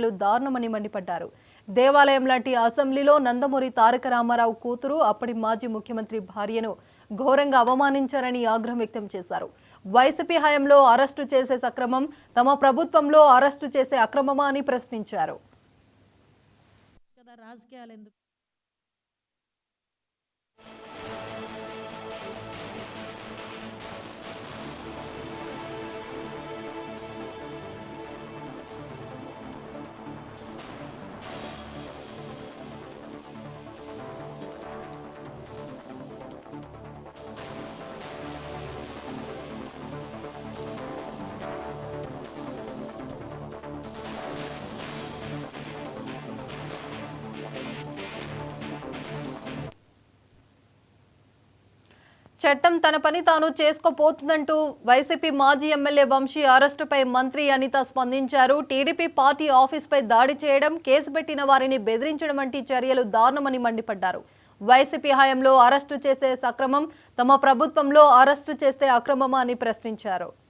దారుణమని మండిపడ్డారు. దేవాలయం లాంటి అసెంబ్లీలో నందమూరి తారక రామారావు కూతురు అప్పటి మాజీ ముఖ్యమంత్రి భార్యను ఘోరంగా అవమానించారని ఆగ్రహం వ్యక్తం చేశారు. వైసీపీ హయాంలో అరెస్టు చేసే సక్రమం, తమ ప్రభుత్వంలో అరెస్టు చేసే అక్రమమా అని ప్రశ్నించారు. చట్టం తన పని తాను చేసుకోపోతుందంటూ వైసీపీ మాజీ ఎమ్మెల్యే వంశీ అరెస్టుపై మంత్రి అనిత స్పందించారు. టీడీపీ పార్టీ ఆఫీస్పై దాడి చేయడం, కేసు పెట్టిన వారిని బెదిరించడం వంటి చర్యలు దారుణమని మండిపడ్డారు. వైసీపీ హయాంలో అరెస్టు చేసే సక్రమం, తమ ప్రభుత్వంలో అరెస్టు చేస్తే అక్రమమా అని ప్రశ్నించారు.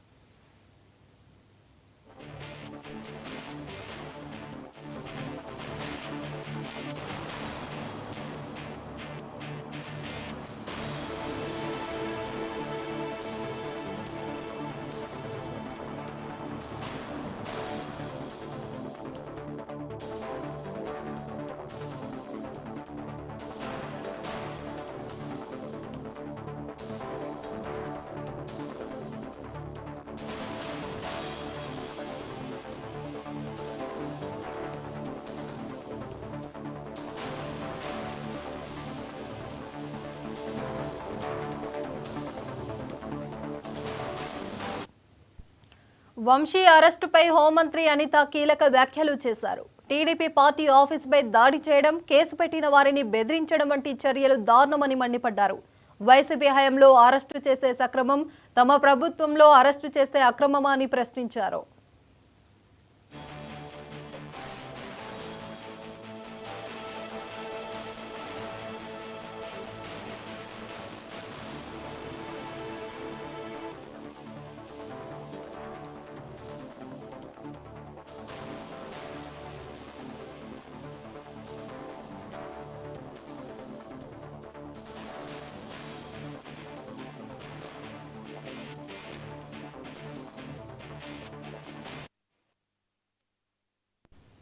వంశీ అరెస్టుపై హోంమంత్రి అనిత కీలక వ్యాఖ్యలు చేశారు. టీడీపీ పార్టీ ఆఫీస్పై దాడి చేయడం, కేసు పెట్టిన వారిని బెదిరించడం వంటి చర్యలు దారుణమని మండిపడ్డారు. వైసీపీ హయాంలో అరెస్టు చేసే సక్రమం, తమ ప్రభుత్వంలో అరెస్టు చేస్తే అక్రమమా అని ప్రశ్నించారు.